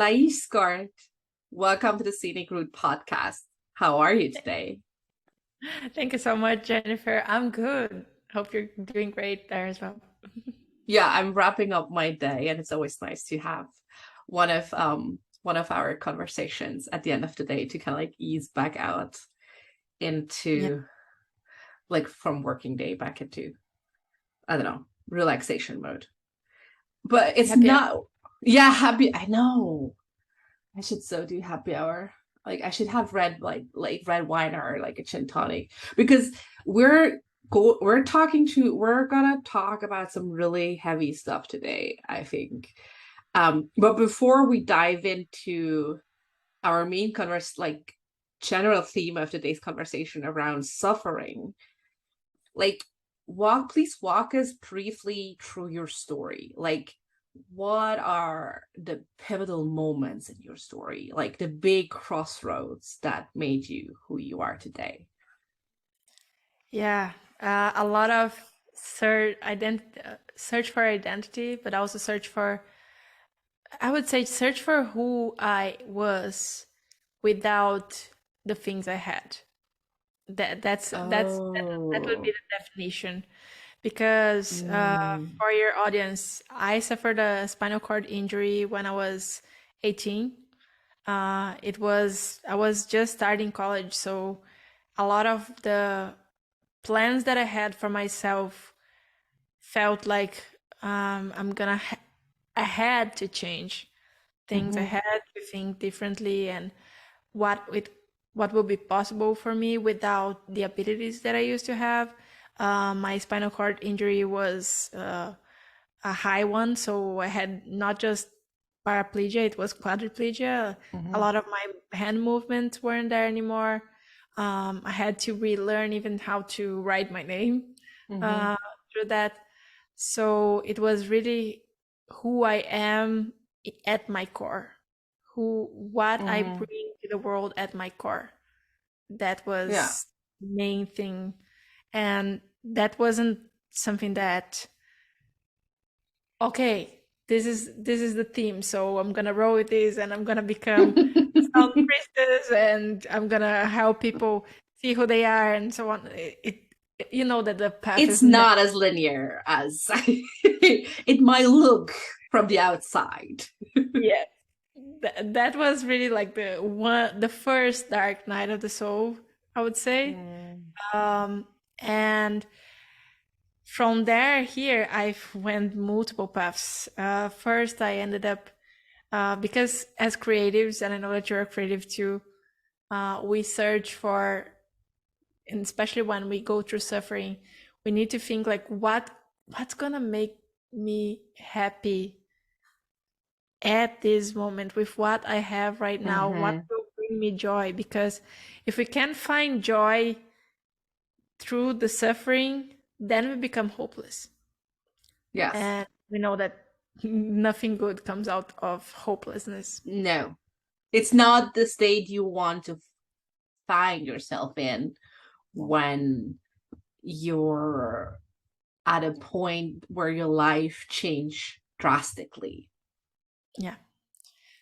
Lais Scort, welcome to the Scenic Route podcast. How are you today? Thank you so much, Jennifer. I'm good. Hope you're doing great there as well. Yeah, I'm wrapping up my day, and it's always nice to have one of our conversations at the end of the day to kind of like ease back out Yeah. into like from working day back into I don't know, relaxation mode. But it's Happy. not yeah, happy I know. I should so do happy hour. Like I should have like red wine or like a gin tonic because we're we're gonna talk about some really heavy stuff today, I think. But before we dive into our main general theme of today's conversation around suffering, like please walk us briefly through your story. Like what are the pivotal moments in your story, like the big crossroads that made you who you are today? Yeah. A lot of search for identity, but also I would say, search for who I was without the things I had. That would be Oh. the definition. Because Mm. for your audience, I suffered a spinal cord injury when I was 18. I was just starting college, so a lot of the plans that I had for myself felt like I had to change things. I Mm-hmm. had to think differently and what it what would be possible for me without the abilities that I used to have. My spinal cord injury was a high one, so I had not just paraplegia, it was quadriplegia. A Mm-hmm. lot of my hand movements weren't there anymore. I had to relearn even how to write my name Mm-hmm. uh, through that. So it was really who I am at my core, what I Mm-hmm. bring to the world at my core. That Yeah. was the main thing. And that wasn't something that, okay, this is the theme, so I'm gonna roll with this and I'm gonna become a sound priestess and I'm gonna help people see who they are and so on. You know that the path It's is never. not as linear as it might look from the outside. Yeah. That was really like the first dark night of the soul, I would say. Mm. Um, and from there, here I've went multiple paths. First, I ended up because as creatives, and I know that you're a creative too, we search for, and especially when we go through suffering, we need to think like what's gonna make me happy at this moment with what I have right now, what Mm-hmm. will bring me joy. Because if we can't find joy through the suffering, then we become hopeless. Yes. And we know that nothing good comes out of hopelessness. No. It's not the state you want to find yourself in when you're at a point where your life changed drastically. Yeah.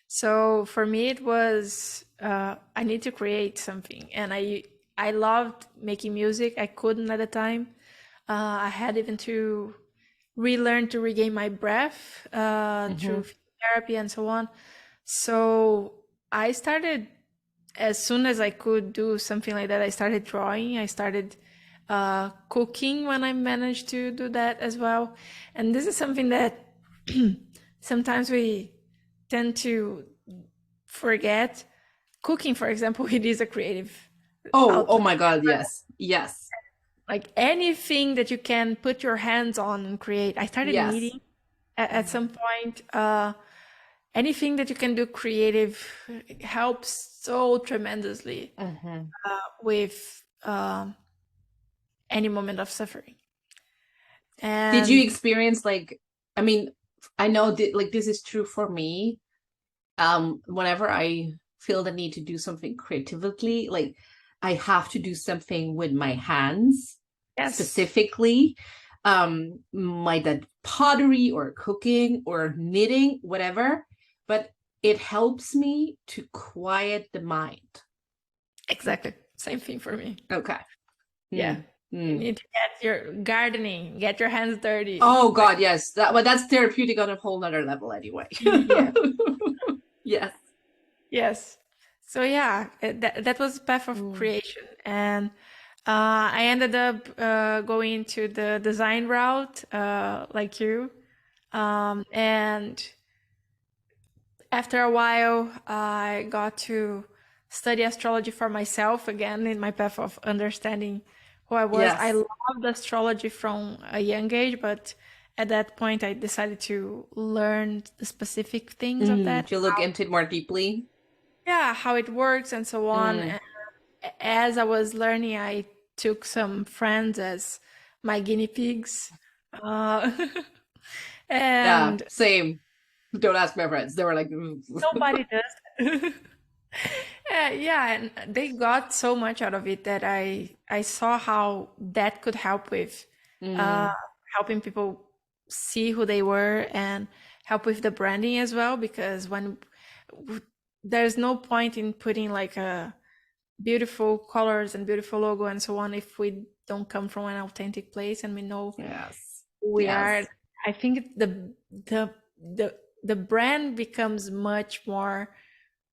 So for me, it was I need to create something, and I loved making music. I couldn't at the time. I had even to relearn to regain my breath through Mm-hmm. therapy and so on. So I started as soon as I could do something like that. I started drawing. I started cooking when I managed to do that as well. And this is something that sometimes we tend to forget. Cooking, for example, it is a creative Oh outlet. my God, yes. Yes. Like anything that you can put your hands on and create. I started Yes. knitting at some point. Anything that you can do creative helps so tremendously Mm-hmm. with any moment of suffering. Did you And experience like, I mean, I know like this is true for me. Whenever I feel the need to do something creatively, like I have to do something with my hands yes, specifically. My that pottery or cooking or knitting, whatever. But it helps me to quiet the mind. Exactly. Same thing for me. Okay. Yeah. Mm, You mm. need to get your gardening, get your hands dirty. Oh Like, God, yes. But that's therapeutic on a whole nother level anyway. yeah. Yes. Yes. So yeah, that was path of Mm. creation, and I ended up going to the design route, like you, and after a while, I got to study astrology for myself again in my path of understanding who I was. I Yes. loved astrology from a young age, but at that point, I decided to learn the specific things of that. To look into it more deeply. Yeah, how it works and so on. Mm. And as I was learning, I took some friends as my guinea pigs. Uh, Yeah, and same. Don't ask my friends. They were like, "Mm." nobody does. Yeah, and they got so much out of it that I saw how that could help with uh, Mm. helping people see who they were and help with the branding as well. Because w- there's no point in putting like a beautiful colors and beautiful logo and so on if we don't come from an authentic place and we know Yes. who we are. Yes. I think the brand becomes much more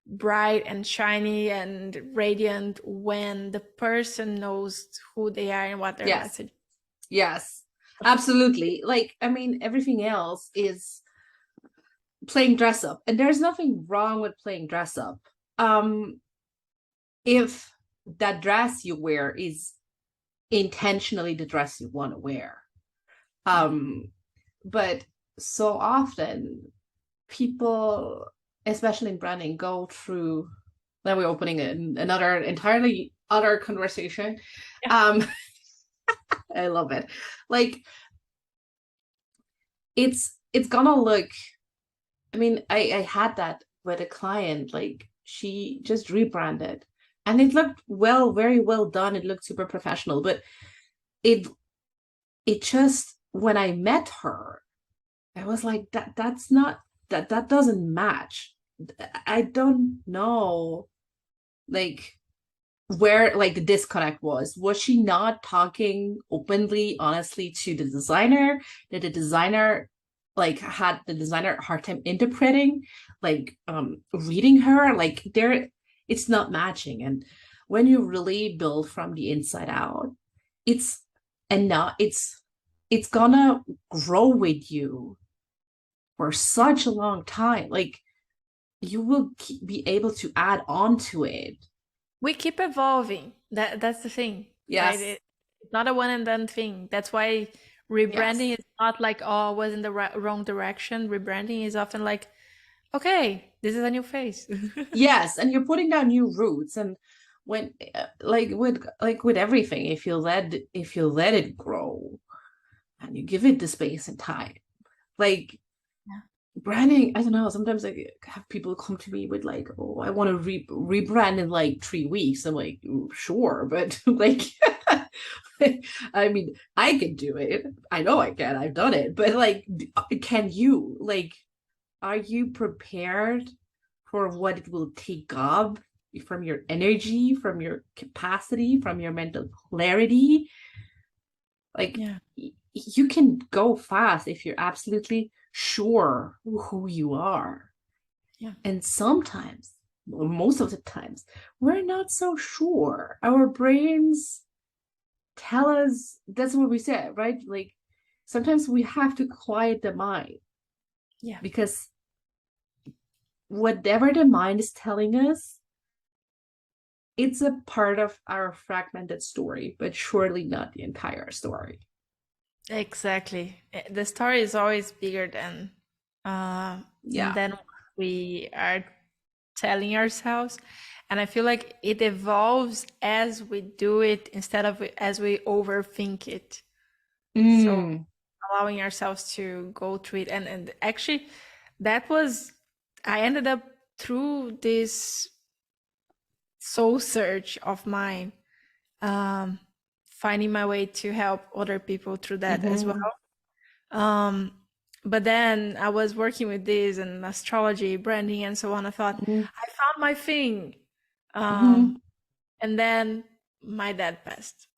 bright and shiny and radiant when the person knows who they are and what their Yes. message. Yes. Absolutely. Like, I mean, everything else is playing dress up, and there's nothing wrong with playing dress up. Um, if that dress you wear is intentionally the dress you want to wear. Yeah. Um, but so often people, especially in branding, go through. Now we're opening another entirely other conversation. Yeah. Um, I love it. Like it's gonna look. I mean, I had that with a client. Like she just rebranded, and it looked well, very well done. It looked super professional, but it it just when I met her, I was like that's not that doesn't match. I don't know like where like the disconnect was she not talking openly honestly to the designer? Did the designer like had the designer a hard time interpreting like reading her? Like there it's not matching. And when you really build from the inside out, it's and not it's gonna grow with you for such a long time. Like you will be able to add on to it. We keep evolving. That's the thing, right? Yes. It's not a one and done thing. That's why Yes. rebranding is not like, oh, I was in the wrong direction. Rebranding is often like, okay, this is a new face. Yes, and you're putting down new roots. And when like with everything, if you let it grow and you give it the space and time, like Yeah. branding, I don't know, sometimes I have people come to me with like, oh, I want to rebrand in like 3 weeks. I'm like, sure, but like I mean, I can do it. I know I can. I've done it. But like, can you? Like, are you prepared for what it will take up from your energy, from your capacity, from your mental clarity? Like, Yeah. you can go fast if you're absolutely sure who you are. Yeah. And sometimes, well, most of the times, we're not so sure. Our brains tell us that's what we said, right? Like, sometimes we have to quiet the mind Yeah. because whatever the mind is telling us, it's a part of our fragmented story, but surely not the entire story. Exactly. The story is always bigger Yeah. than what we are telling ourselves. And I feel like it evolves as we do it instead of as we overthink it. So Mm. allowing ourselves to go through it. And actually, that was, I ended up through this soul search of mine, um, finding my way to help other people through that as well. Mm-hmm. Um, but then I was working with this and astrology, branding, and so on. I thought Mhm. I found my thing. Mhm. And then my dad passed.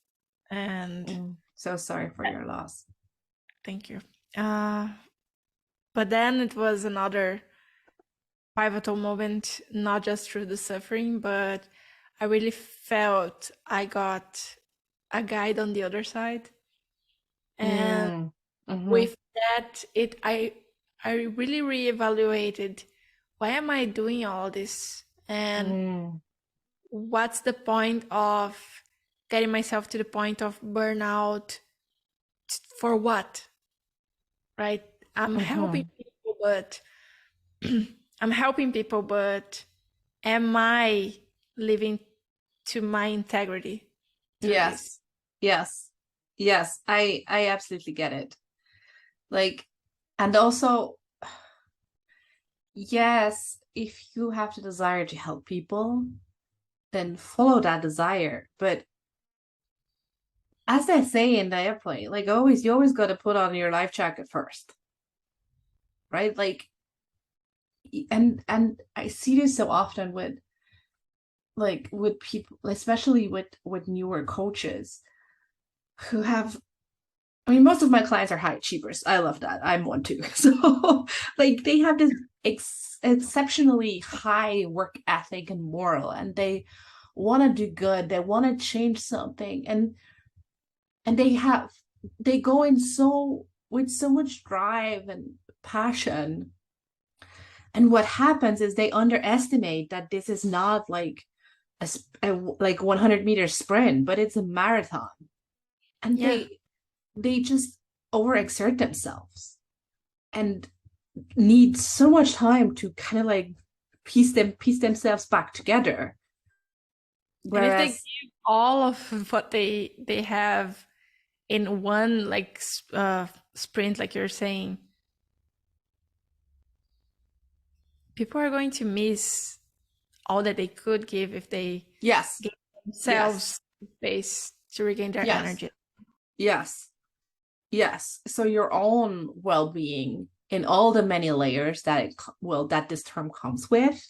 And So sorry for your loss. thank you. Uh, but then it was another pivotal moment, not just through the suffering, but I really felt I got a guide on the other side. And Mm. Mhm. with that, I really reevaluated, why am I doing all this? And Mm. what's the point of getting myself to the point of burnout, for what? Right? I'm helping Mhm. people, but I'm helping people, but am I living to my integrity through this? Yes. Yes. Yes. I absolutely get it. Like, and also, yes, if you have the desire to help people, then follow that desire. But as they say in the airplane, like always, you always got to put on your life jacket first, right? Like, and I see this so often with people, especially with newer coaches who have. I mean, most of my clients are high achievers. I love that. I'm one too. So, like, they have this exceptionally high work ethic and moral, and they want to do good. They want to change something, and they go in so with so much drive and passion. And what happens is they underestimate that this is not like a like 100-meter sprint, but it's a marathon, and Yeah. they just overexert themselves and need so much time to kind of like piece themselves back together. And if they Whereas, give all of what they have in one like sprint, like you're saying, people are going to miss all that they could give if they yes, give yes, themselves space to regain their yes, energy. yes, yes. So your own well-being in all the many layers that that this term comes with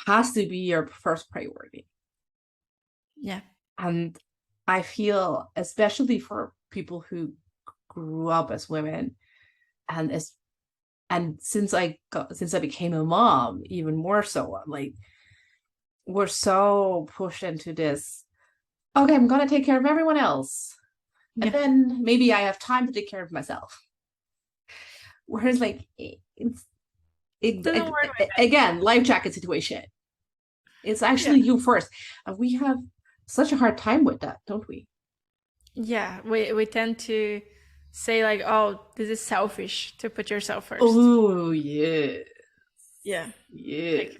has to be your first priority. Yeah. And I feel, especially for people who grew up as women, and as and since I became a mom, even more so, I'm like, we're so pushed into this. Okay, I'm gonna take care of everyone else, and Yeah. then maybe I have time to take care of myself. Whereas, like, Doesn't work like that. again, life jacket situation. It's Yeah. actually you first, and we have such a hard time with that, don't we? Yeah. We tend to say like, oh, this is selfish to put yourself first. Oh yes, Yeah. Like, yes.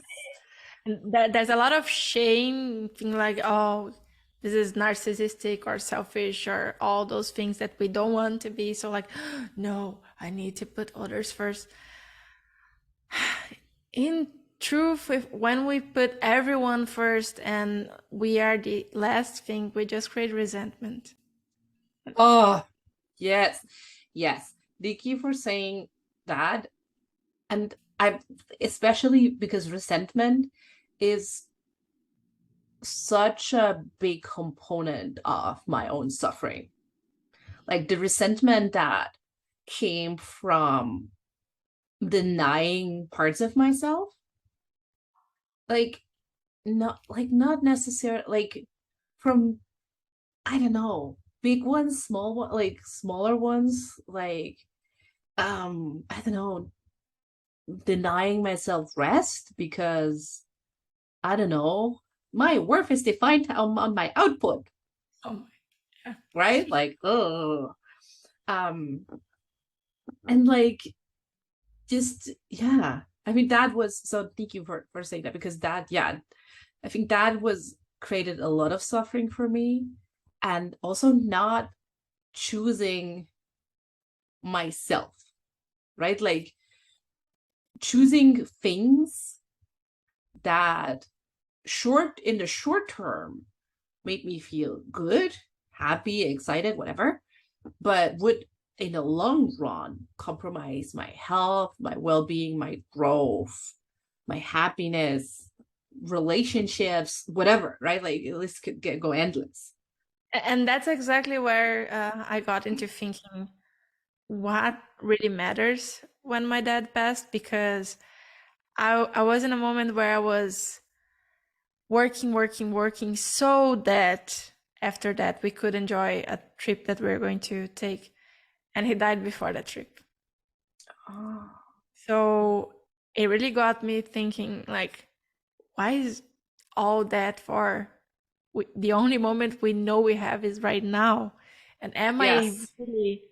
and there's a lot of shame, being like, oh, this is narcissistic or selfish or all those things that we don't want to be. So, like, no, I need to put others first. In truth, when we put everyone first and we are the last thing, we just create resentment. Oh yes, yes. Thank you for saying that. And I, especially because resentment is such a big component of my own suffering. Like the resentment that came from denying parts of myself, like not necessarily like from, I don't know, big ones, small one, like smaller ones, like I don't know, denying myself rest because I don't know, my worth is defined on my output, Oh my, yeah. right? Like, oh, um, and like, just, yeah. I mean, that was, so thank you for saying that, because that, yeah, I think that was created a lot of suffering for me, and also not choosing myself, right? Like choosing things that in the short term made me feel good, happy, excited, whatever, but would in the long run compromise my health, my well-being, my growth, my happiness, relationships, whatever, right? Like this could go endless. And that's exactly where I got into thinking what really matters when my dad passed, because I was in a moment where I was working so that after that we could enjoy a trip that we are going to take. And he died before that trip. Oh, So it really got me thinking, like, why is all that for? The only moment we know we have is right now. And am I yes, really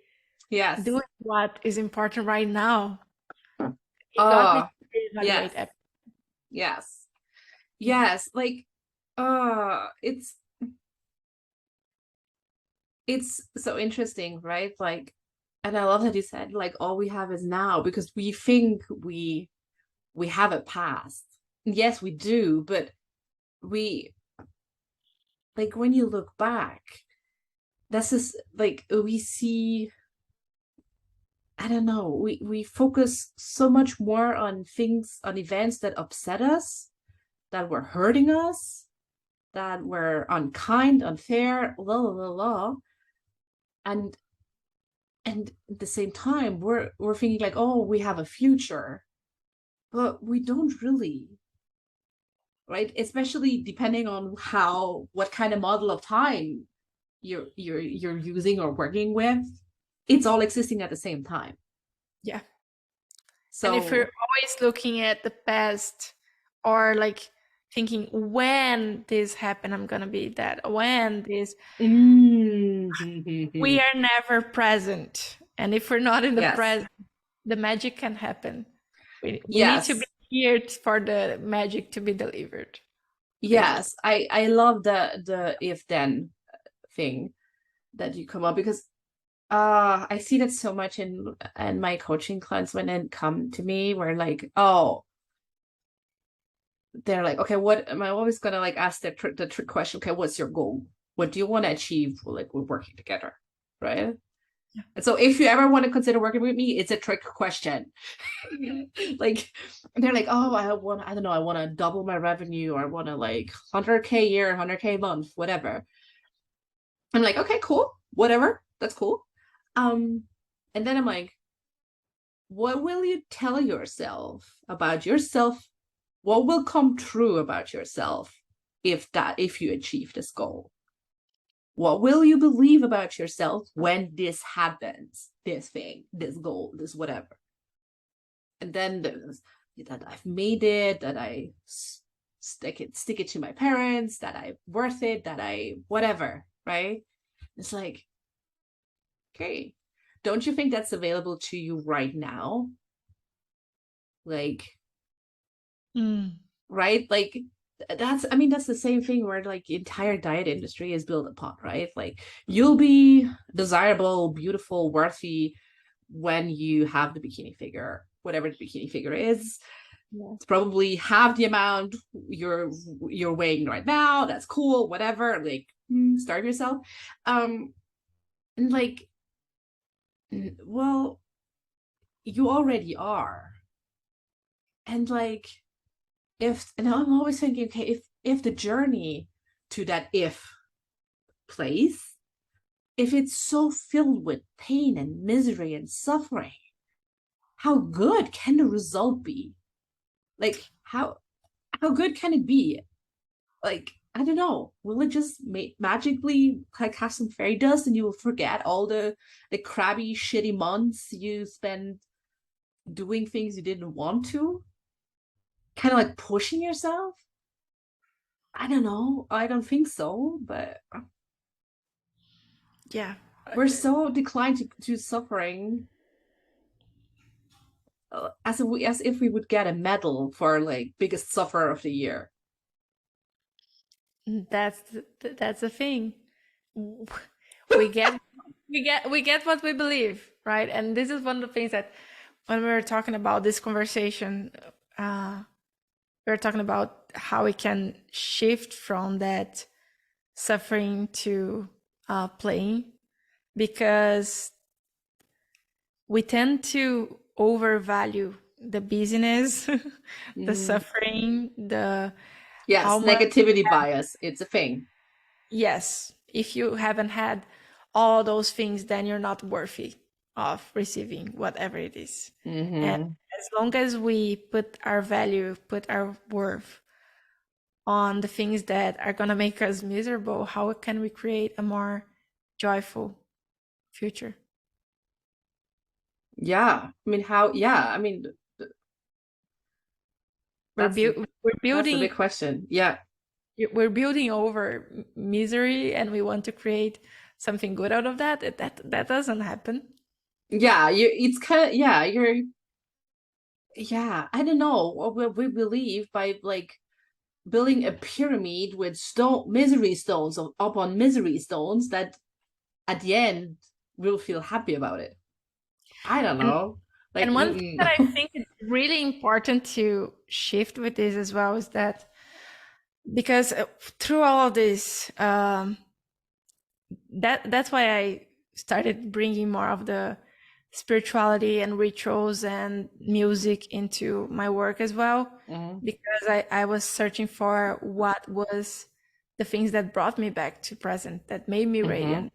yes. doing what is important right now? It got me Oh, to reevaluate yes, everything. yes, yes. Like, it's so interesting, right? Like, and I love that you said like all we have is now because we think we have a past. Yes, we do, but we like when you look back, that's just like we see, I don't know, we focus so much more on things, on events that upset us, that were hurting us, that were unkind, unfair, la la la la. And at the same time, we're thinking like, oh, we have a future, but we don't really, right? Especially depending on how what kind of model of time you're using or working with, it's all existing at the same time. Yeah. And if you're So always looking at the past, or like thinking when this happened, I'm gonna be that. When this, we mm-hmm. are never present. And if we're not in the Yes, present, the magic can happen. We need to be yes, here for the magic to be delivered, basically. yes. I love the if then thing that you come up because I see that so much in my coaching clients when they come to me where like, oh, they're like, okay, what am I always gonna like ask the trick question? Okay, what's your goal? What do you want to achieve? Like we're working together, right? Yeah. And so if you ever want to consider working with me, it's a trick question. Like they're like, oh, I don't know, I want to double my revenue or I want to like 100K a year, 100K a month, whatever. I'm like, okay, cool, whatever, that's cool. Um, and then I'm like, what will you tell yourself about yourself? What will come true about yourself if you achieve this goal? What will you believe about yourself when this happens? This thing, this goal, this whatever. And then there's that I've made it, that I stick it to my parents, that I'm worth it, that I whatever, right? It's like, okay, don't you think that's available to you right now? Like, Mm. right? Like that's, I mean, that's the same thing where like the entire diet industry is built upon, right? Like you'll be desirable, beautiful, worthy when you have the bikini figure, whatever the bikini figure is. Yeah. It's probably half the amount you're weighing right now. That's cool, whatever. Like starve yourself. And like, well, you already are. And like if, and I'm always thinking, okay, if the journey to that if place, if it's so filled with pain and misery and suffering, how good can the result be? Like how good can it be? Like I don't know. Will it just magically like have some fairy dust and you will forget all the crabby, shitty months you spent doing things you didn't want to? Kind of like pushing yourself? I don't know. I don't think so, but Yeah. we're so declined to suffering as if we would get a medal for like biggest sufferer of the year. That's the thing. We get we get what we believe, right? And this is one of the things that when we were talking about this conversation, uh, we were talking about how we can shift from that suffering to playing, because we tend to overvalue the busyness, the Mm. suffering, the how Yes, much. negativity bias. It's a thing. Yes, if you haven't had all those things, then you're not worthy of receiving whatever it is. And Mm-hmm. as long as we put our value, put our worth on the things that are going to make us miserable, how can we create a more joyful future? Yeah. I mean, how, yeah. I mean, We're, that's bu- we're that's the building big question. Yeah. we're building over misery, and we want to create something good out of that. That doesn't happen. Yeah. It's kind of, yeah, yeah. I don't know what we believe by like building a pyramid with misery stones upon misery stones that at the end we'll feel happy about it. I don't And know. Like, And one thing that I mm-mm. think is really important to shift with this as well is that because through all of this, that's why I started bringing more of the spirituality and rituals and music into my work as well, Mm-hmm. because I was searching for what was the things that brought me back to present, that made me Mm-hmm. radiant,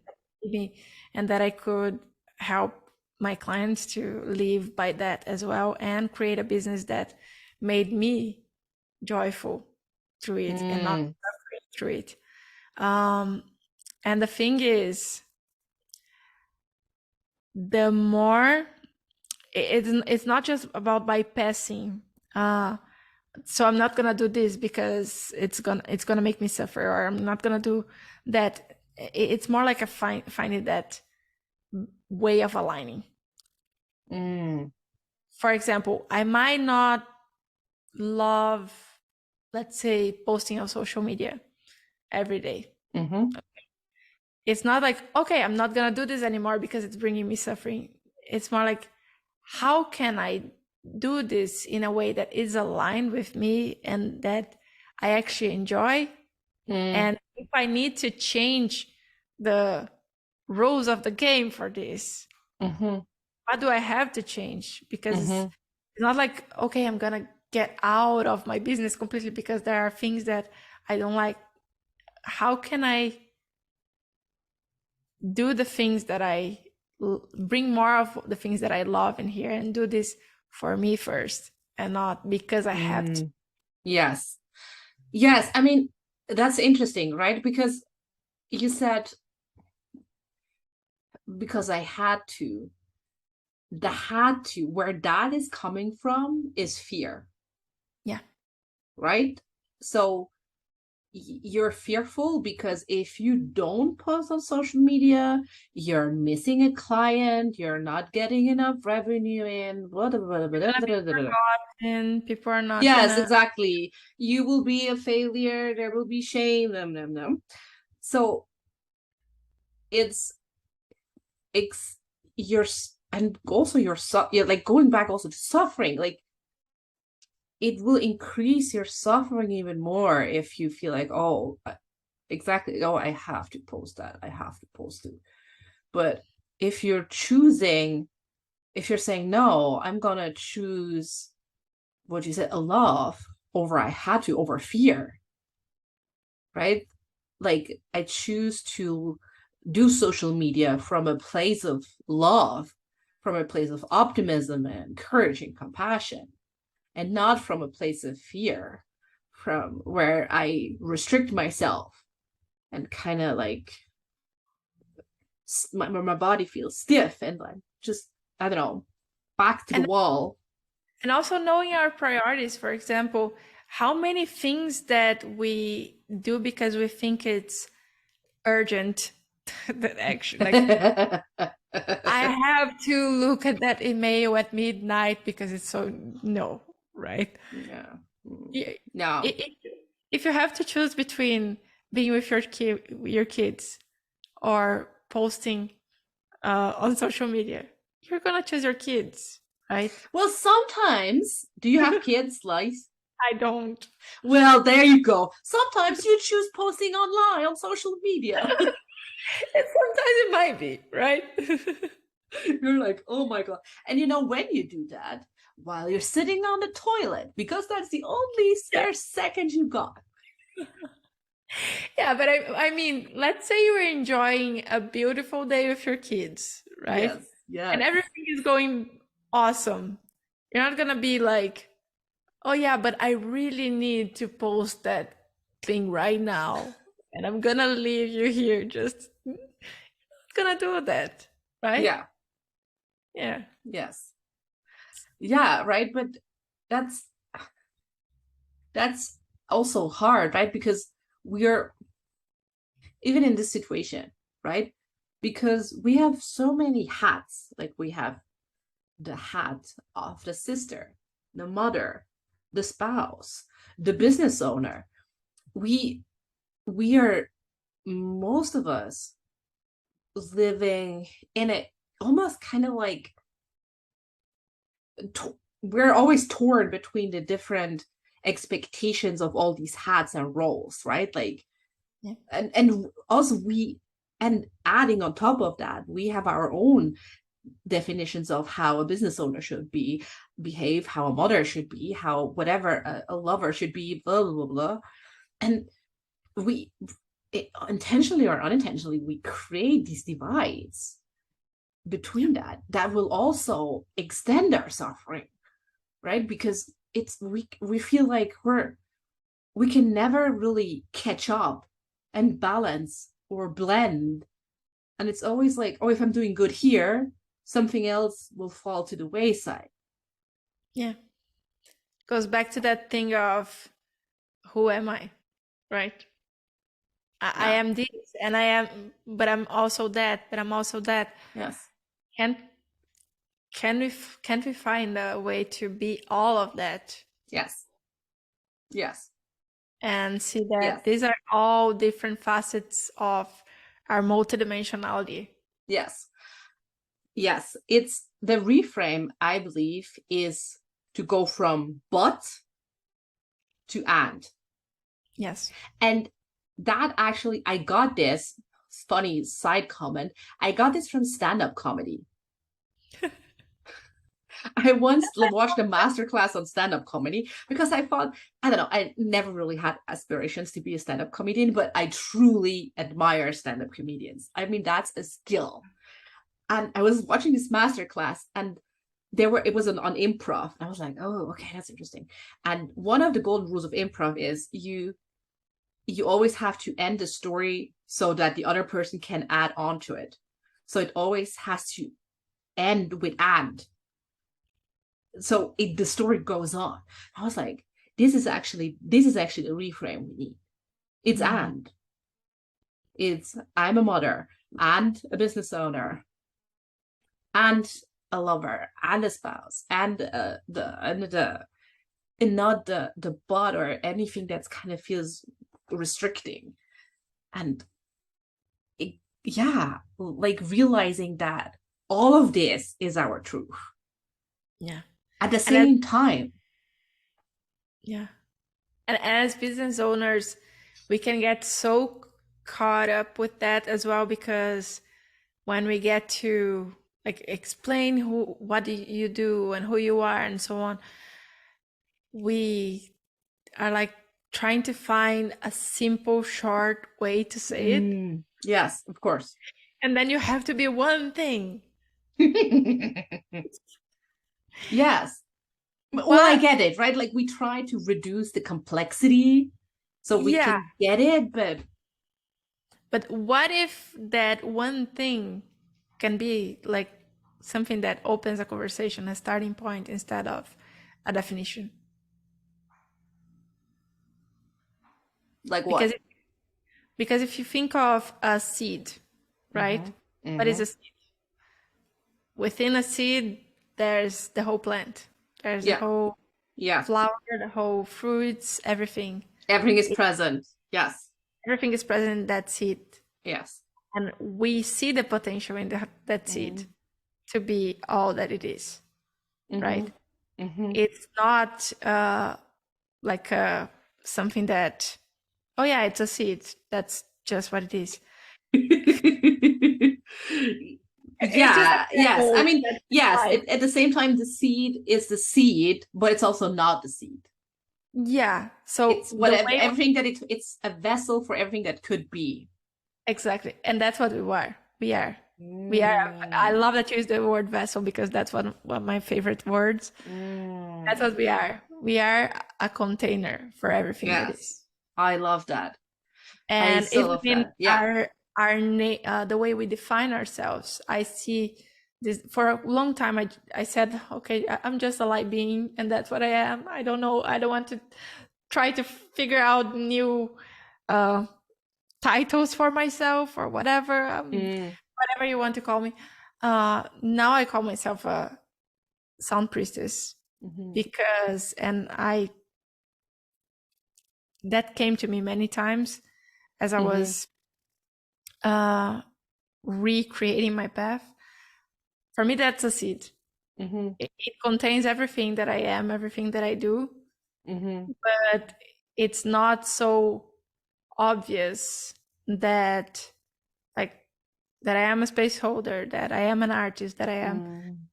and that I could help my clients to live by that as well and create a business that made me joyful through it and not Mm. suffering through it. Um, and the thing is, the more it's not just about bypassing. So I'm not gonna do this because it's gonna make me suffer, or I'm not gonna do that. It's more like a finding that way of aligning. Mm. For example, I might not love, let's say, posting on social media every day. Mm-hmm. It's not like, okay, I'm not gonna do this anymore because it's bringing me suffering. It's more like, how can I do this in a way that is aligned with me and that I actually enjoy? Mm. And if I need to change the rules of the game for this, Mm-hmm. what do I have to change? Because Mm-hmm. it's not like, okay, I'm gonna get out of my business completely because there are things that I don't like. How can I do the things that bring more of the things that I love in here and do this for me first and not because I have to? Mm. Yes. Yes. I mean, that's interesting, right? Because you said because I had to. The had to, where that is coming from is fear, Yeah. right? So you're fearful because if you don't post on social media, you're missing a client, you're not getting enough revenue in, blah, blah, blah, You're blah, gonna be blah, blah, blah. forgotten. People are not Yes, gonna. exactly. You will be a failure, there will be shame, them, them, them. So it's it's you're and also you're like going back also to suffering, like it will increase your suffering even more if you feel like, oh, exactly, oh, I have to post that, I have to post it. But if you're choosing, if you're saying, no, I'm gonna choose what you said, a love over I had to, over fear, right? Like I choose to do social media from a place of love, from a place of optimism and courage and compassion, and not from a place of fear, from where I restrict myself and kind of like my body feels stiff and like just, I don't know, back to the and wall. and also knowing our priorities. For example, how many things that we do because we think it's urgent that actually, like, I have to look at that email at midnight because it's so, no, right? Yeah. Yeah. No. If you have to choose between being with your kids or posting on social media, you're gonna choose your kids, right? Well, sometimes, do you have kids, Lais? I don't. Well, there you go. Sometimes you choose posting online on social media. And sometimes it might be, right? You're like, oh my God. And when you do that, while you're sitting on the toilet, because that's the only Yeah. spare second you got. Yeah, but I mean, let's say you're enjoying a beautiful day with your kids, right? Yes, And yes, everything is going awesome. You're not gonna be like, oh yeah, but I really need to post that thing right now. And I'm gonna leave you here. Just gonna do that, right? yeah, Yeah. yes, yeah, right. But that's that's also hard, right? Because we're even in this situation, right? Because we have so many hats. Like we have the hat of the sister, the mother, the spouse, the business owner. We we are, most of us, living in it, almost kind of like we're always torn between the different expectations of all these hats and roles, right? Like, Yeah. and also and adding on top of that, we have our own definitions of how a business owner should behave, how a mother should be, how whatever a lover should be, blah blah blah blah. And we intentionally or unintentionally, we create these divides Yeah. between that will also extend our suffering, right? Because we feel like we can never really catch up and balance or blend. And it's always like, oh, if I'm doing good here, something else will fall to the wayside. Yeah. Goes back to that thing of who am I, right? I Yeah. am this and I am, but I'm also that, but I'm also that. Yes. Can't can't we find a way to be all of that Yes. Yes. and see that Yes. these are all different facets of our multidimensionality? Yes. Yes. It's the reframe, I believe, is to go from but to and. Yes. And that actually, I got this funny side comment. I got this from stand-up comedy. I once watched a masterclass on stand-up comedy because I thought, I don't know, I never really had aspirations to be a stand-up comedian, but I truly admire stand-up comedians. I mean, that's a skill. And I was watching this masterclass, and it was on improv. I was like, oh, okay, that's interesting. And one of the golden rules of improv is you always have to end the story so that the other person can add on to it. So it always has to end with and. So the story goes on. I was like, this is actually the reframe we need. It's Mhm. and. It's I'm a mother and a business owner and a lover and a spouse and and not the but or anything that's kind of feels restricting. And yeah, like realizing that all of this is our truth Yeah. at the And as, same time. yeah. And as business owners, we can get so caught up with that as well because when we get to like explain what you do and who you are and so on, we are like trying to find a simple, short way to say it. Yes, of course. And then you have to be one thing. Yes. Well, I But get it, right? Like we try to reduce the complexity so we yeah, can get it, but but what if that one thing can be like something that opens a conversation, a starting point instead of a definition? like Because what? because if you think of a seed, right? Mm-hmm. What is Mm-hmm. a seed? Within a seed, there's the whole plant. There's the Yeah. whole Yeah. flower, the whole fruits, everything. Everything is It, present. Yes. everything is present in that seed. Yes. And we see the potential in that seed Mm-hmm. to be all that it is, Mm-hmm. right? Mm-hmm. It's not like something that, oh yeah, it's a seed. That's just what it is. It's just a Yeah, yes. I pebble mean, that's yes, life. at the same time, the seed is the seed, but it's also not the seed. Yeah. So It's the whatever, way everything that it's a vessel for everything that could be. exactly, and that's what we were. We are. We are. I Mm, love that you use the word vessel because that's one of my favorite words. That's mm. what we are. We are a container for everything that is. Yes, I love that. I And so even love in that. Yeah. the way we define ourselves, I see this for a long time. I said, okay, I'm just a light being, and that's what I am. I don't know. I don't want to try to figure out new uh, titles for myself or whatever, Mm, whatever you want to call me. Now I call myself a sound priestess mhm, because, and I that came to me many times as I mhm, was uh, recreating my path. For me, that's a seed. mhm, It contains everything that I am, everything that I do, mhm, but it's not so obvious that, like, that I am a space holder, that I am an artist, that I am mm,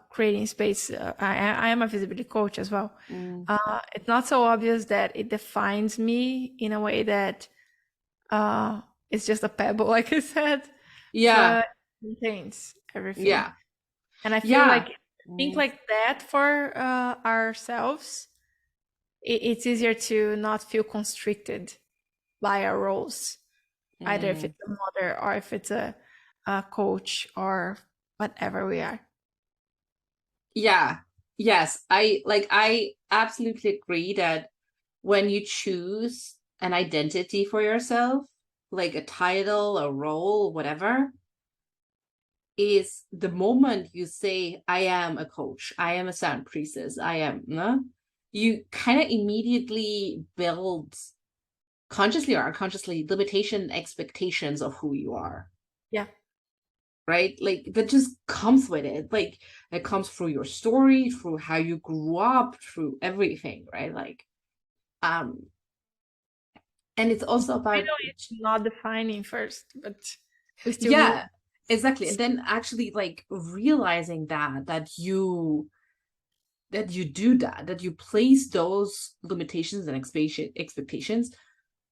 creating space. I am a visibility coach as well. mm. It's not so obvious that it defines me in a way that it's just a pebble, like I said, Yeah, but it contains everything. yeah, And I feel yeah. like think Mm, like that for ourselves, it's easier to not feel constricted by our roles, either if mm. it's a mother or if it's a coach or whatever we are. Yeah, yes. I absolutely agree that when you choose an identity for yourself, like a title, a role, whatever, is the moment you say, I am a coach, I am a sound priestess, I am, no? You kind of immediately build consciously or unconsciously limitation expectations of who you are, Yeah. right? Like that just comes with it. Like it comes through your story, through how you grew up, through everything, right? Like, um, and it's also We about, know it's not defining first, but we still need. yeah, exactly. And then actually like realizing that you do that you place those limitations and expectations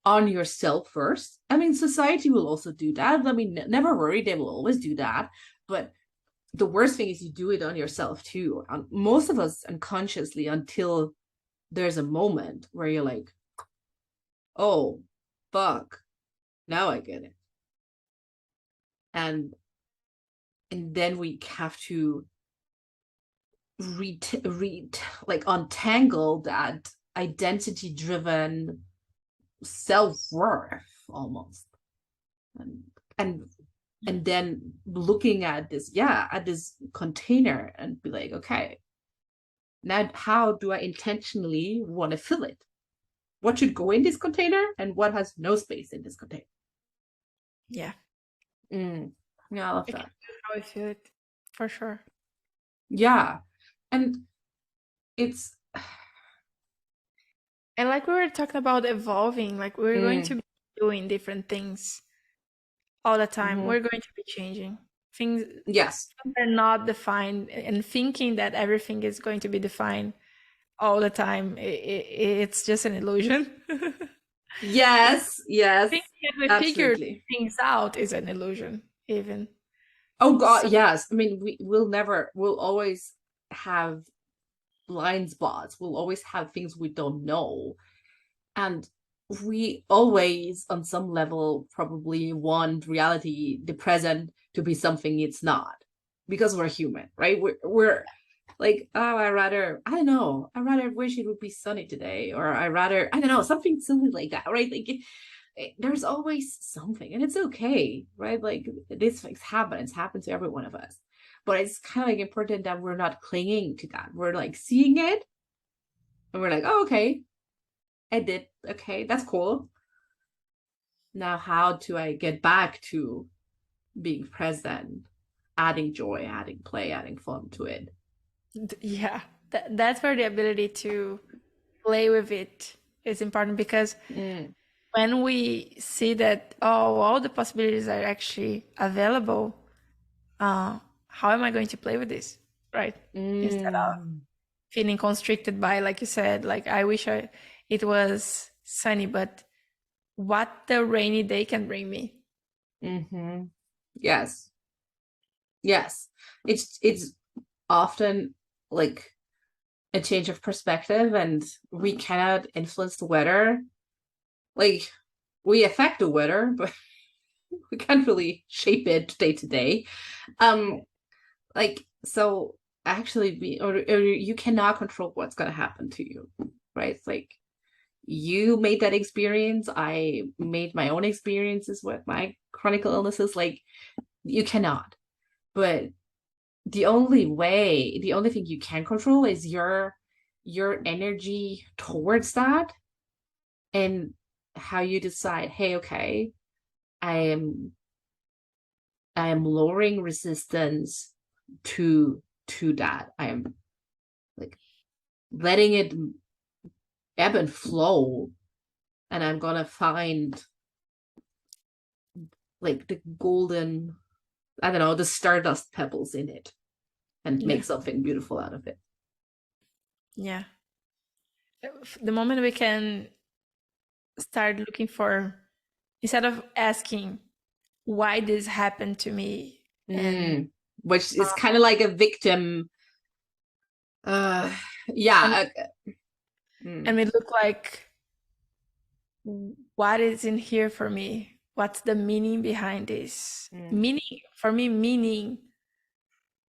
on yourself first. I mean, society will also do that. I mean, never worry, they will always do that. But the worst thing is you do it on yourself too. Most of us unconsciously until there's a moment where you're like, oh, fuck, now I get it. And then we have to like untangle that identity driven self-worth almost, and and then looking at this, yeah, at this container and be like, okay, now how do I intentionally want to fill it? What should go in this container and what has no space in this container? Yeah. Mm. Yeah, I love I can that. feel how I feel it for sure. Yeah. And it's And like we were talking about evolving, like we're going to mm, be doing different things all the time. mhm. We're going to be changing. Things Yes. are not defined, and thinking that everything is going to be defined all the time, it's just an illusion. Yes, yes, Thinking that we figure absolutely. things out is an illusion, even. Oh God, So yes. I mean, we'll always have blind spots. We'll always have things we don't know. And we always, on some level, probably want reality, the present, to be something it's not. Because we're human, right? We're like, oh, I don't know, I rather wish it would be sunny today, or I don't know, something silly like that, right? Like there's always something, and it's okay, right? Like these things happen, it's happened to every one of us. But it's kind of like important that we're not clinging to that. We're like seeing it and we're like, oh, okay, I did, okay, that's cool. Now how do I get back to being present, adding joy, adding play, adding fun to it? yeah, that's where the ability to play with it is important because Mm, when we see that, oh, all the possibilities are actually available, how am I going to play with this, right? Instead of Mm, feeling constricted by, like you said, like I wish it was sunny, but what the rainy day can bring me. mm-hmm. Yes. Yes. It's often like a change of perspective, and we cannot influence the weather. Like we affect the weather, but we can't really shape it day to day. Um, like so actually or you cannot control what's gonna happen to you, right? It's like you made that experience. I made my own experiences with my chronic illnesses. Like you cannot. But the only thing you can control is your energy towards that, and how you decide, hey, okay, I am I am lowering resistance to that. I am like letting it ebb and flow, and I'm gonna find like the golden, I don't know, the stardust pebbles in it and Yeah. make something beautiful out of it. Yeah. The moment we can start looking for, instead of asking why this happened to me, and Mm. Which is uh, kind of like a victim. Uh, and yeah. Mm, and we look like, what is in here for me? What's the meaning behind this? mm, Meaning, for me, meaning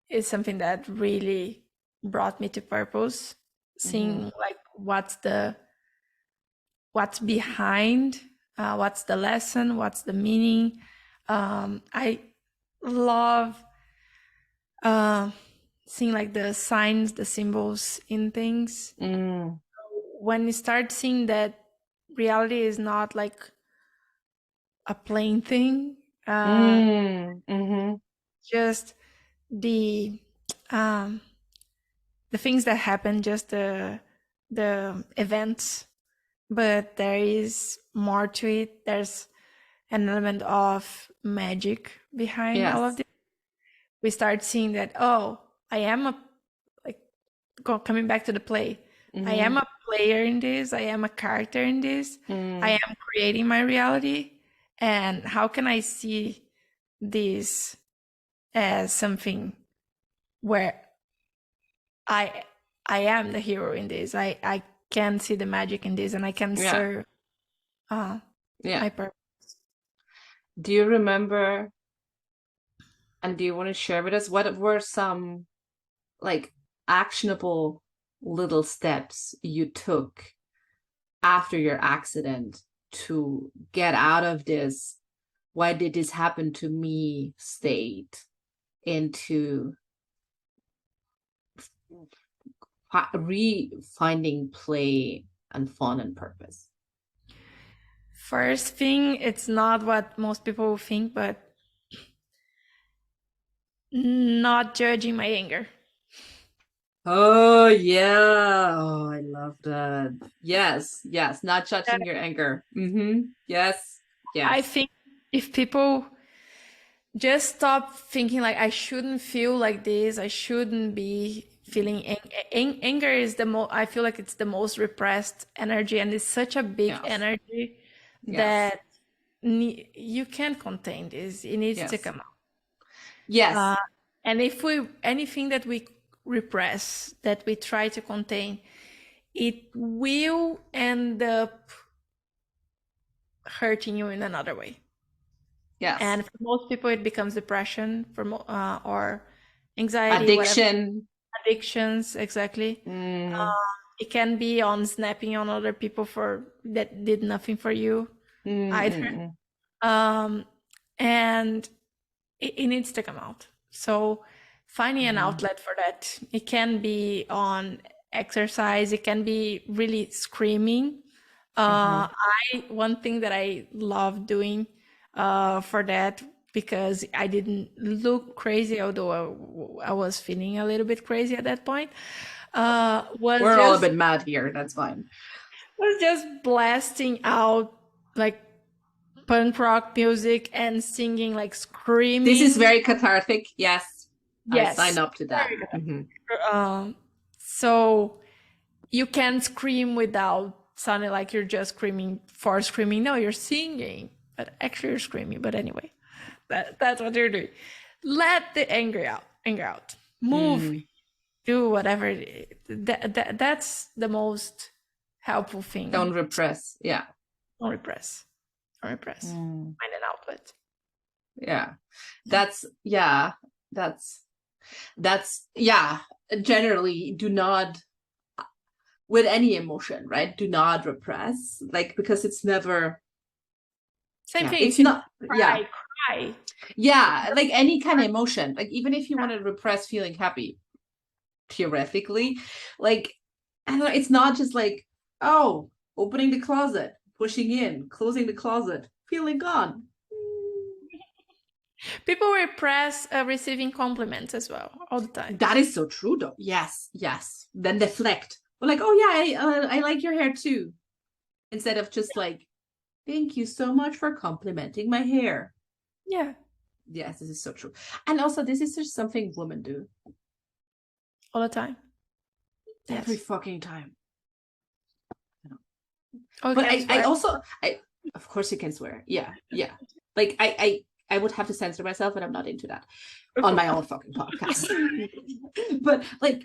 is something that really brought me to purpose. mm-hmm. Seeing like what's behind, what's the lesson, what's the meaning. I love uh, seeing like the signs, the symbols in things. Mm, When you start seeing that reality is not like a plain thing, uh, mm-hmm. just the um, the things that happen, just the events, but there is more to it. There's an element of magic behind all of Yes. this. We start seeing that, oh, I am a, like, coming back to the play, I am Mm-hmm. a player in this, I am a character in this, I Mm, am creating my reality. And how can I see this as something where I I am the hero in this. I can see the magic in this, and I can yeah. serve uh, Yeah. my purpose. Do you remember, and do you want to share with us what were some like actionable little steps you took after your accident to get out of this why did this happen to me state into re-finding play and fun and purpose? First thing, it's not what most people think, but not judging my anger. Oh yeah. Oh, I love that. Yes, yes. Not Uh, judging your anger. Mm-hmm. Yes, I yes, think if people just stop thinking like I shouldn't feel like this, I shouldn't be feeling anger is the most. I feel like it's the most repressed energy, and it's such a big yes, energy yes, that you can't contain this. It needs to yes, come out. yes, Uh, and if we anything that we repress, that we try to contain, it will end up hurting you in another way. yes. And for most people, it becomes depression, or anxiety, whatever, Addiction. addictions. Exactly. Mm, It can be on snapping on other people for that did nothing for you mm, either. mm, mm. Um, and it needs to come out. So finding an Mhm. outlet for that. It can be on exercise. It can be really screaming. Mhm. I One thing that I love doing for that, because I didn't look crazy, although I was feeling a little bit crazy at that point, was We're all a just bit mad here. That's fine. blasting out like punk rock music and singing, like This is screaming. very cathartic. Yes, I sign Yes. up to that. Hmm. Um, so you can scream without sounding like you're just screaming for screaming. No, you're singing, but actually you're screaming. But anyway, that's what you're doing. Let the anger out. Anger out. Move. Mm. Do whatever. That's the most helpful Don't thing. repress. Yeah. Don't repress. Don't repress. Mm. Find an outlet. Yeah. Yeah. Yeah. That's yeah. Generally, do not, with any emotion, right? Do not repress, like, because it's never, Same yeah, thing. it's If you not, yeah, cry. yeah, like any kind of emotion, like even if you want to repress feeling happy, theoretically, like, I don't know, it's not just like, oh, opening the closet, pushing in, closing the closet, feeling gone. People repress receiving compliments as well all the time. That is so true, though. Yes, yes. Then deflect. We're like, oh yeah, I like your hair too, instead of just like, thank you so much for complimenting my hair. Yeah, Yes, this is so true. And also, this is just something women do all the time. every Yes. fucking time. Oh, But can swear. of course you can swear. Yeah, yeah. Like I would have to censor myself, and I'm not into that on my own fucking podcast. But like,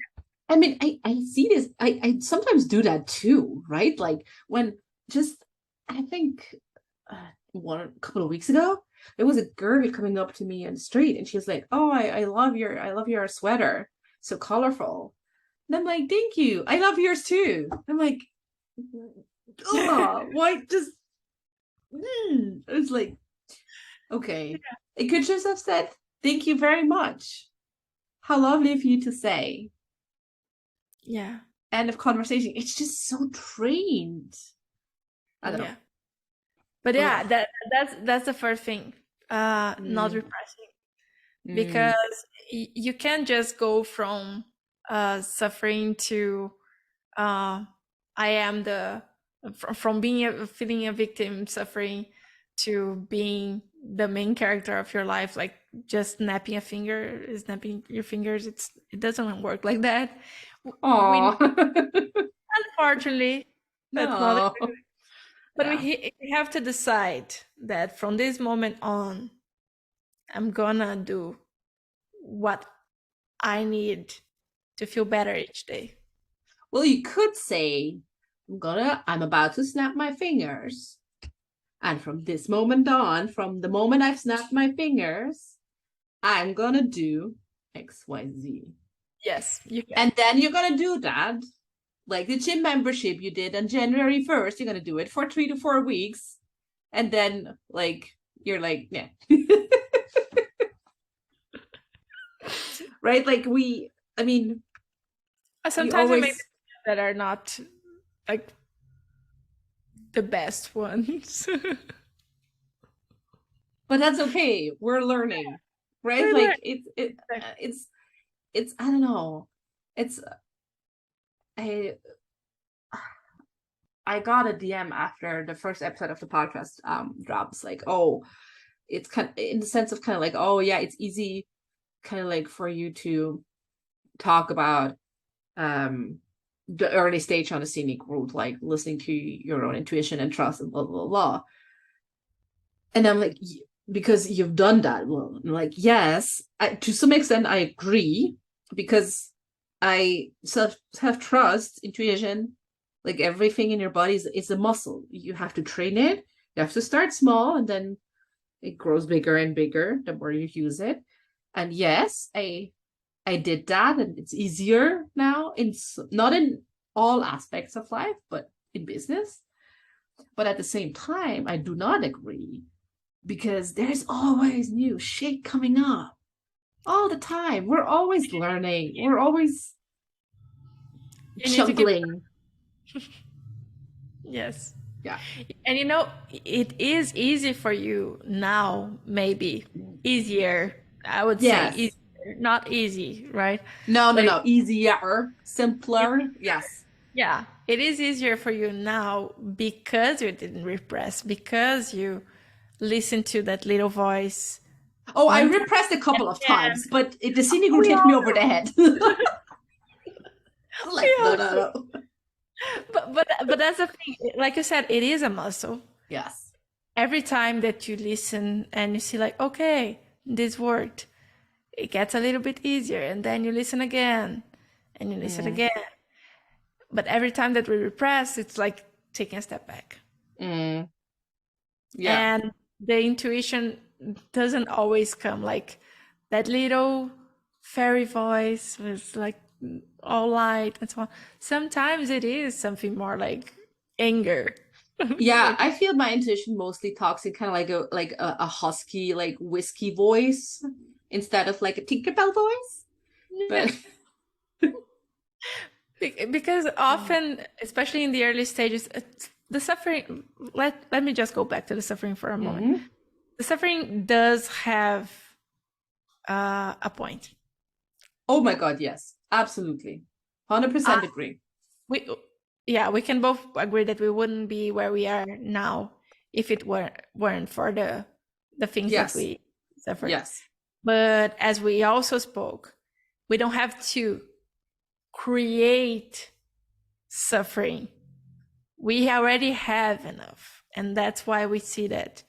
I mean, I see this. I sometimes do that too, right? Like when just, I think a couple of weeks ago, there was a girl coming up to me on the street, and she was like, "Oh, I love your sweater, so colorful." And I'm like, "Thank you, I love yours too." I'm like, oh, why just? It's like, okay, it could just have said, "Thank you very much. How lovely of you to say." Yeah. End of conversation. It's just so trained. I don't know. Yeah. But yeah, Ugh. that's the first thing. Not Mm, repressing, mm, because you can't just go from suffering to uh I am the from being feeling a victim suffering to being the main character of your life, like just snapping your fingers. It doesn't work like that. We aw. Unfortunately, that's not. No. But Yeah. we have to decide that from this moment on, I'm gonna do what I need to feel better each day. Well, you could say, I'm about to snap my fingers. And from this moment on, from the moment I've snapped my fingers, I'm gonna do XYZ. Yes, you can. And then you're gonna do that. Like the gym membership you did on January 1st, you're gonna do it for 3 to 4 weeks. And then like you're like, yeah. Right? Like I mean, we Sometimes we make always, decisions that are not like the best ones. but that's okay. We're learning, right? We're Like learning. it's I don't know. It's I I got a DM after the first episode of the podcast drops, like, oh, it's kind of in the sense of kind of like, oh yeah, it's easy kind of like for you to talk about the early stage on the scenic route, like listening to your own intuition and trust and blah blah blah. And I'm like, because you've done that. Well, I'm like, yes, to some extent I agree, because I self have trust, intuition, like everything in your body is a muscle. You have to train it. You have to start small, and then it grows bigger and bigger the more you use it. And yes, I did that, and it's easier now. Not in all aspects of life, but in business. But at the same time, I do not agree, because there's always new shit coming up all the time. We're always learning. We're always You need to keep. juggling. Yes. Yeah. And you know, it is easy for you now, maybe easier. I would say Yes. easier, not easy, right? No, no, But no. Easier, it, simpler. Yes. yeah, it is easier for you now because you didn't repress, because you listen to that little voice Oh, I one time. repressed a couple of Yeah, times, but the scenic route we hit me all over the head. I was like, we no, all no, do. no. But that's the thing. Like you said, it is a muscle. Yes. Every time that you listen and you see like, okay, this worked, it gets a little bit easier, and then you listen again, and you listen Mm, again. But every time that we repress, it's like taking a step back. mm, yeah. And the intuition doesn't always come like that little fairy voice with like all light and so on. Sometimes it is something more like anger. Yeah, Like, I feel my intuition mostly talks in kind of like a husky, like whiskey voice instead of like a Tinkerbell voice. yeah. But Because often, especially in the early stages, the suffering, let me just go back to the suffering for a moment. Mhm. The suffering does have a point. Oh my God, yes, absolutely. 100% agree. We yeah, we can both agree that we wouldn't be where we are now if it weren't for the things that Yes, we suffered. yes. But as we also spoke, we don't have to create suffering. We already have enough, and that's why we see that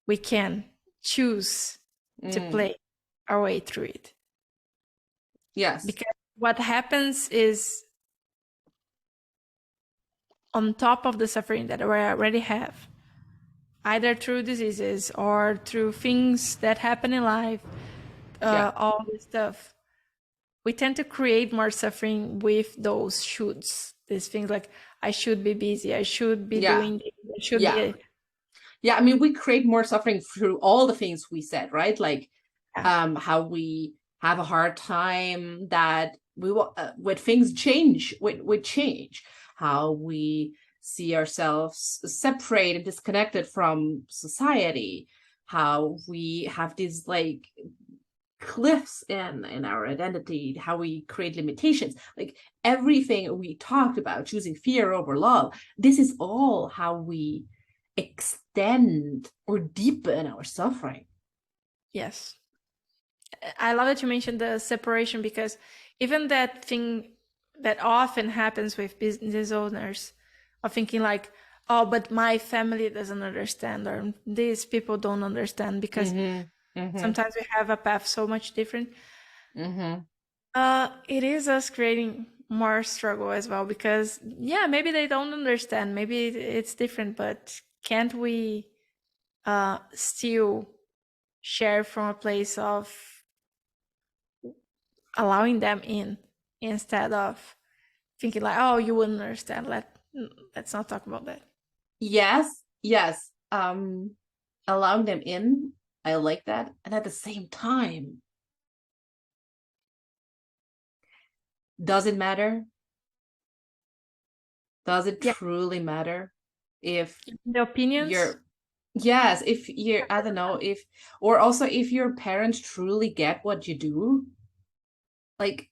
we can choose to Mm, play our way through it. yes. Because what happens is, on top of the suffering that we already have, either through diseases or through things that happen in life, Yeah, all this stuff, we tend to create more suffering with those shoulds. These things like, I should be busy, I should be yeah, doing this, I should yeah. be. Yeah, I mean, we create more suffering through all the things we said, right? Like Yeah. how we have a hard time that we when things change, with change, how we see ourselves separate and disconnected from society, how we have these like cliffs in our identity, how we create limitations, like everything we talked about, choosing fear over love. This is all how we extend or deepen our suffering. Yes. I love that you mentioned the separation, because even that thing that often happens with business owners of thinking like, oh, but my family doesn't understand, or these people don't understand, because Mm-hmm. Mm-hmm. sometimes we have a path so much different. Mm-hmm. It is us creating more struggle as well, because yeah, maybe they don't understand, maybe it's different, but can't we still share from a place of allowing them in, instead of thinking like, oh, you wouldn't understand, let's not talk about that. Yes, yes. Allowing them in, I like that. And at the same time, does it matter? Does it Yeah, truly matter if the opinions. you're, yes, if you're, I don't know, if, or also if your parents truly get what you do, like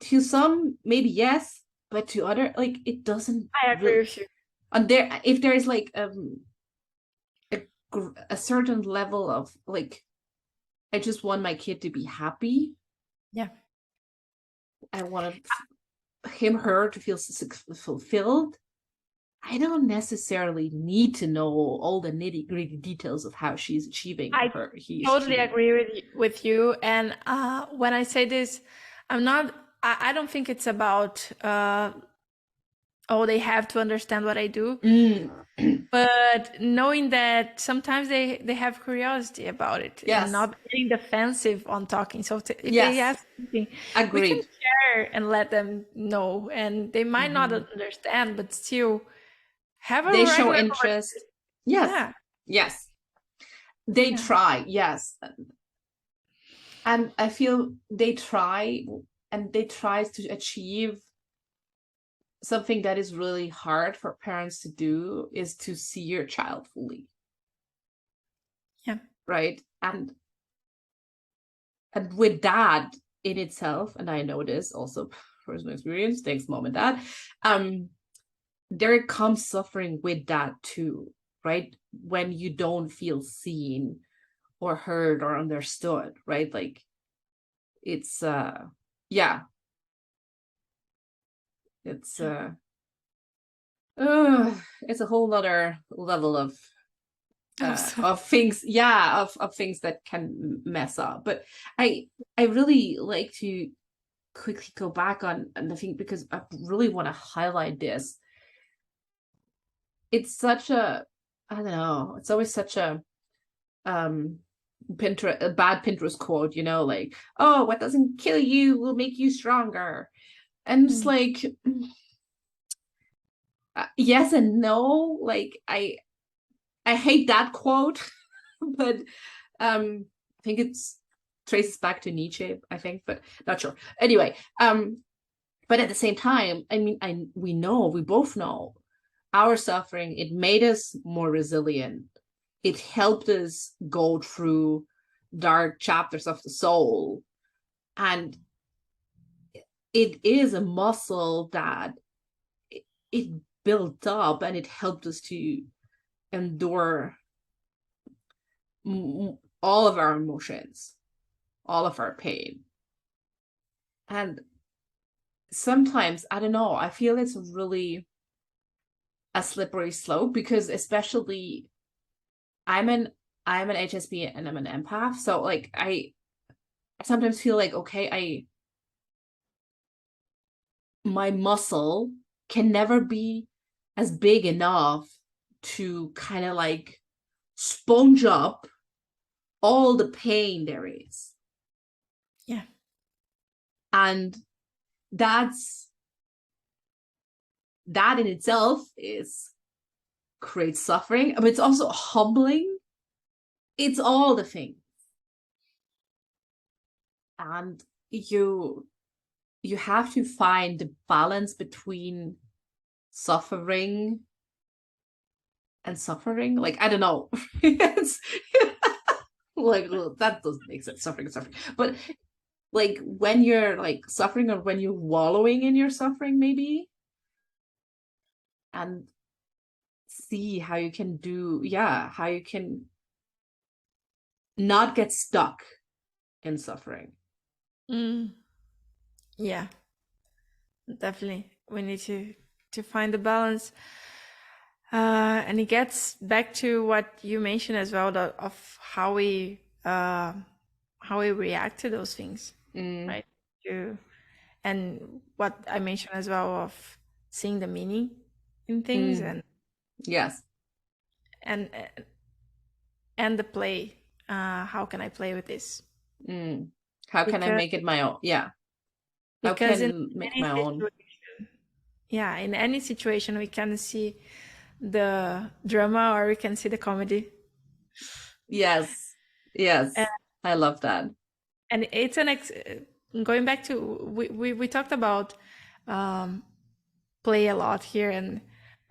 to some, maybe yes, but to other, like it doesn't I agree really, with you. and there, if there is like a, a certain level of like, I just want my kid to be happy. Yeah, I want him, her to feel fulfilled. I don't necessarily need to know all the nitty gritty details of how she's achieving or I her he is totally achieving. agree with you. And when I say this, I'm not, I don't think it's about oh, they have to understand what I do, Mm. but knowing that sometimes they have curiosity about it, and Yes, not getting defensive on talking. So if they yes, ask something, we can agreed. share and let them know, and they might not Mm-hmm. understand, but still have a They show regular interest. conversation. Yes, Yeah, yes, they yeah, try. Yes, and I feel they try, and they try to achieve something that is really hard for parents to do, is to see your child fully, yeah, right? And with that in itself, and I know this also personal experience, thanks mom and dad, there comes suffering with that too. right? When you don't feel seen or heard or understood, right? Like it's yeah, it's it's a whole nother level Absolutely. of things, yeah, of things that can mess up. But I I really like to quickly go back on the thing because I really want to highlight this. It's such a, I don't know, it's always such um Pinterest, a bad Pinterest quote, you know, like, oh, what doesn't kill you will make you stronger. And just Mm. like, yes and no. Like I hate that quote, but I think it's traces back to Nietzsche, I think, but not sure. Anyway, but at the same time, I mean, we both know our suffering, it made us more resilient. It helped us go through dark chapters of the soul. And it is a muscle that it built up and it helped us to endure all of our emotions, all of our pain. And sometimes, I don't know, I feel it's really a slippery slope because especially I'm an I'm an HSP and I'm an empath. So like I sometimes feel like, okay, I my muscle can never be as big enough to kind of like sponge up all the pain there is. Yeah. And that's that in itself is creates suffering, but it's also humbling. It's all the things. And you have to find the balance between suffering and suffering. Like, I don't know. It's like, well, that doesn't make sense. Suffering and suffering. But like when you're like suffering or when you're wallowing in your suffering, maybe, and see how you can do, yeah, how you can not get stuck in suffering. Mm. Yeah, definitely. We need to find the balance. And it gets back to what you mentioned as well, of how we react to those things, Mm, right? To, and what I mentioned as well of seeing the meaning in things, mm, yes. and and the play. How can I play with this? Mm. How can I Because make it my own? Yeah. How in can make any my own? situation, yeah, in any situation we can see the drama or we can see the comedy. Yes. And, Yes. I love that. and it's going back to we talked about um, play a lot here, and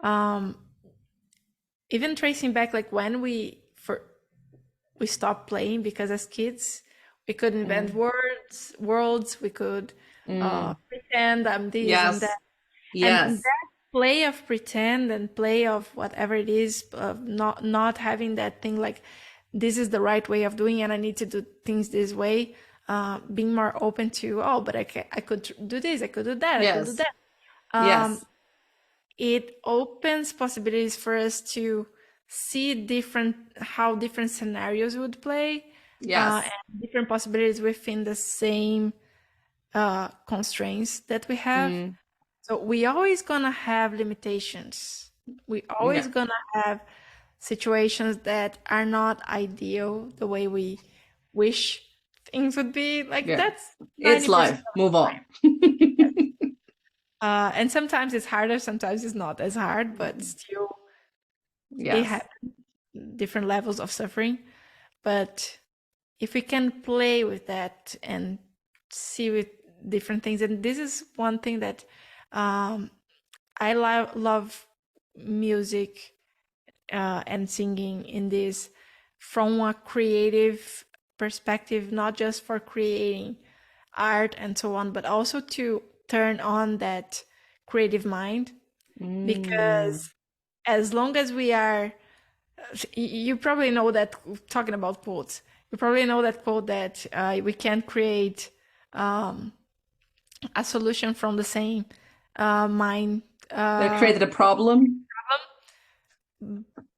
um, even tracing back like when we stopped playing, because as kids we could invent Mm, worlds, we could mm, pretend I'm this and that, yes. and Yes. that play of pretend and play of whatever it is, of not having that thing like this is the right way of doing and I need to do things this way, being more open to, oh, but I could do this, I could do that, I could do Yes. that. um, Yes. it opens possibilities for us to see different how different scenarios would play, Yes. and different possibilities within the same constraints that we have. Mm, So we always gonna have limitations. We always yeah. gonna have situations that are not ideal the way we wish things would be. Like Yeah. that's It's 90% life. of Move the on. time. And sometimes it's harder, sometimes it's not as hard, but still it Yes. has different levels of suffering. But if we can play with that and see with different things, and this is one thing that um, I love music and singing in this from a creative perspective, not just for creating art and so on, but also to turn on that creative mind. Mm, Because as long as we are You probably know that, talking about quotes, you probably know that quote that we can't create um, a solution from the same mind. That created a problem.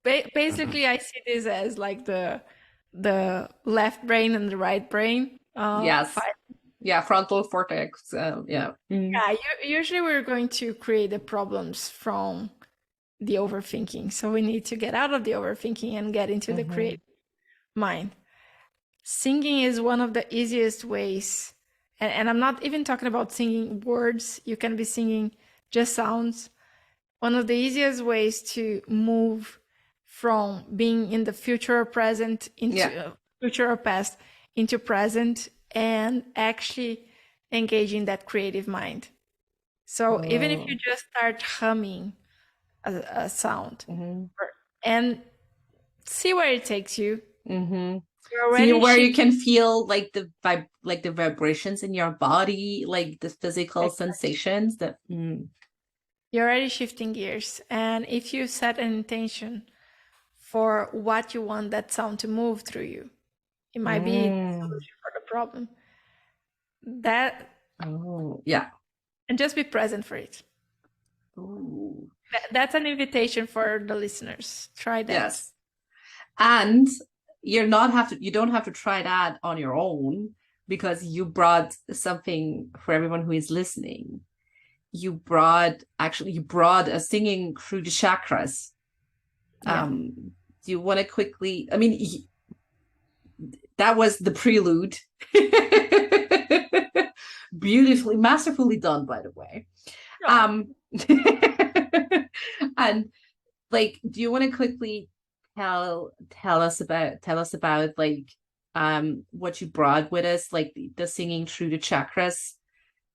Basically, I see this as like the left brain and the right brain Yes. fight. Yeah, frontal cortex. Yeah. Mm. Yeah, usually we're going to create the problems from the overthinking. So we need to get out of the overthinking and get into the Mm-hmm. creative mind. Singing is one of the easiest ways. And I'm not even talking about singing words. You can be singing just sounds. One of the easiest ways to move from being in the future or present Yeah. into future or past into present and actually engaging that creative mind. So even if you Oh. just start humming a sound Mm-hmm. and see where it takes you, Mm-hmm. you're So you already where you shifting. can feel like the vibrations in your body, like the physical sensations that You're already shifting gears. And if you set an intention for what you want that sound to move through you, it might be the mm. solution for the problem. That, Oh, yeah. and just be present for it. Ooh. That's an invitation for the listeners. Try that. Yes. And you don't have to try that on your own because you brought something for everyone who is listening. You brought a singing through the chakras. Yeah. Do you want to quickly, I mean, that was the prelude. Beautifully, masterfully done, by the way. Oh, And like, do you want to quickly tell us about like what you brought with us, like the singing through the chakras,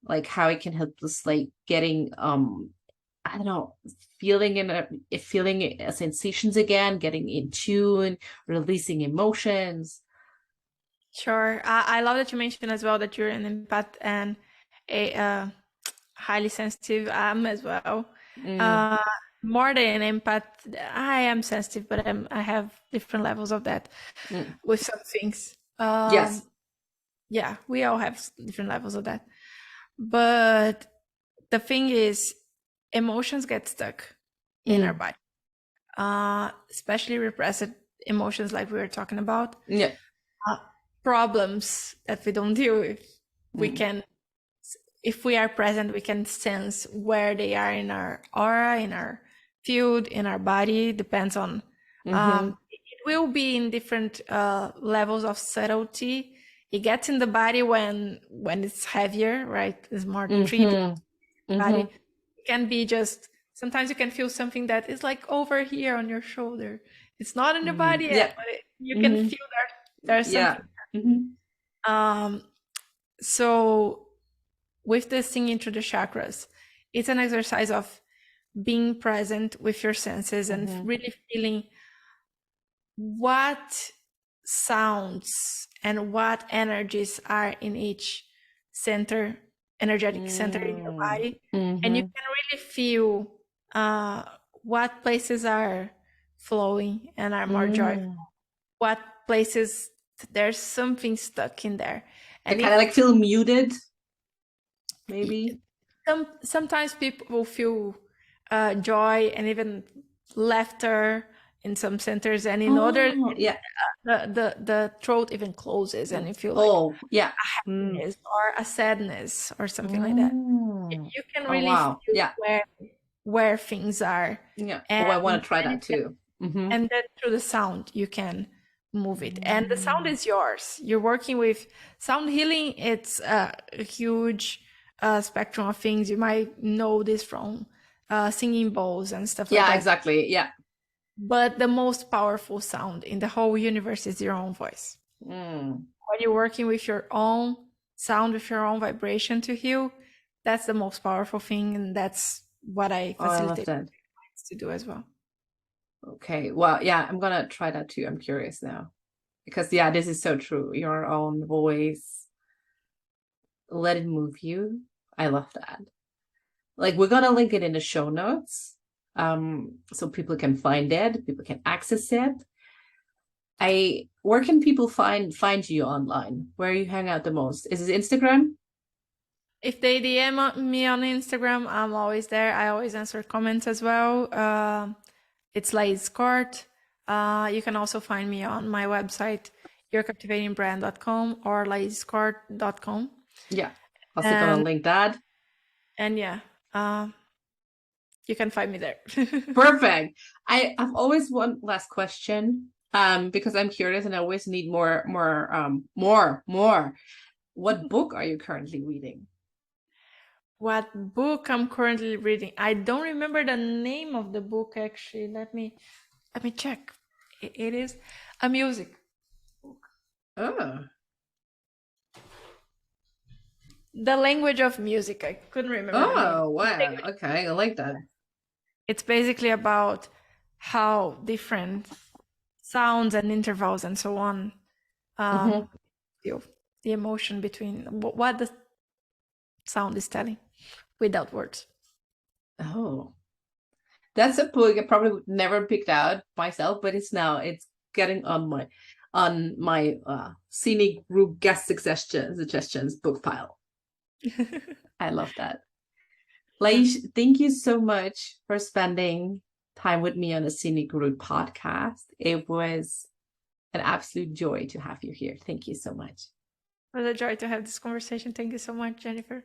like how it can help us like getting I don't know, feeling sensations again, getting in tune, releasing emotions. sure. I love that you mentioned as well that you're an empath and a highly sensitive. I'm as well. Mm, Uh, More than an empath, I am sensitive, but I have different levels of that mm. with some things. Yes. Yeah, we all have different levels of that. But the thing is, emotions get stuck in our Mm, body, especially repressed emotions like we were talking about. yeah. Uh, Problems that we don't deal with, we Mm, can, if we are present, we can sense where they are in our aura, in our field, in our body. Depends on, mm-hmm, it will be in different levels of subtlety. It gets in the body when it's heavier, right? It's more trivial mm-hmm, body. mm-hmm, It can be just, sometimes you can feel something that is like over here on your shoulder. It's not in the mm-hmm. body Yeah. yet, but you can Mm-hmm. feel there's Yeah. something. Mm-hmm. Um, so with this singing through the chakras, it's an exercise of being present with your senses and Mm-hmm. really feeling what sounds and what energies are in each center, energetic center in your Mm, body. And you mm-hmm. can really feel uh, what places are flowing and are more joyful, Mm. what places there's something stuck in there. They And kind of if like feel muted, maybe. sometimes people will feel joy and even laughter in some centers, and in others Oh, yeah. the throat even closes and you feel like Oh, yeah. Mm. happiness or a sadness or something like that. Mm. You can Oh, really wow. feel Yeah. where things are, Yeah. and Oh, I want then to try that too. Mm-hmm. through the sound you can move it, and the sound Mm. is yours. You're working with sound healing. It's a huge spectrum of things. You might know this from singing bowls and stuff like Yeah, that, exactly. Yeah. but the most powerful sound in the whole universe is your own voice. Mm. When you're working with your own sound, with your own vibration to heal, that's the most powerful thing, and that's what I Oh, I love facilitate that. to do as well. Okay. Well, yeah, I'm gonna try that too. I'm curious now. Because yeah, this is so true. Your own voice, let it move you. I love that. Like we're gonna link it in the show notes. so people can find it, people can access it. Where can people find you online? Where you hang out the most? Is it Instagram? If they me on Instagram, I'm always there. I always answer comments as well. It's Lais Scort. You can also find me on my website, yourcaptivatingbrand.com or laisscort.com. Yeah, also gonna link that. And yeah, you can find me there. Perfect. I have always one last question, because I'm curious and I always need more. What book are you currently reading? What book I'm currently reading? I don't remember the name of the book actually. Let me check. It is a music book. Oh. The Language of Music. I couldn't remember the name. Oh, wow. Okay, I like that. It's basically about how different sounds and intervals and so on feel the emotion between what the sound is telling without words. Oh, that's a book I probably would never picked out myself, but it's getting on my scenic group guest suggestions book pile. I love that. Lais, thank you so much for spending time with me on a scenic route podcast. It was an absolute joy to have you here. Thank you so much. It was a joy to have this conversation. Thank you so much, Jennifer.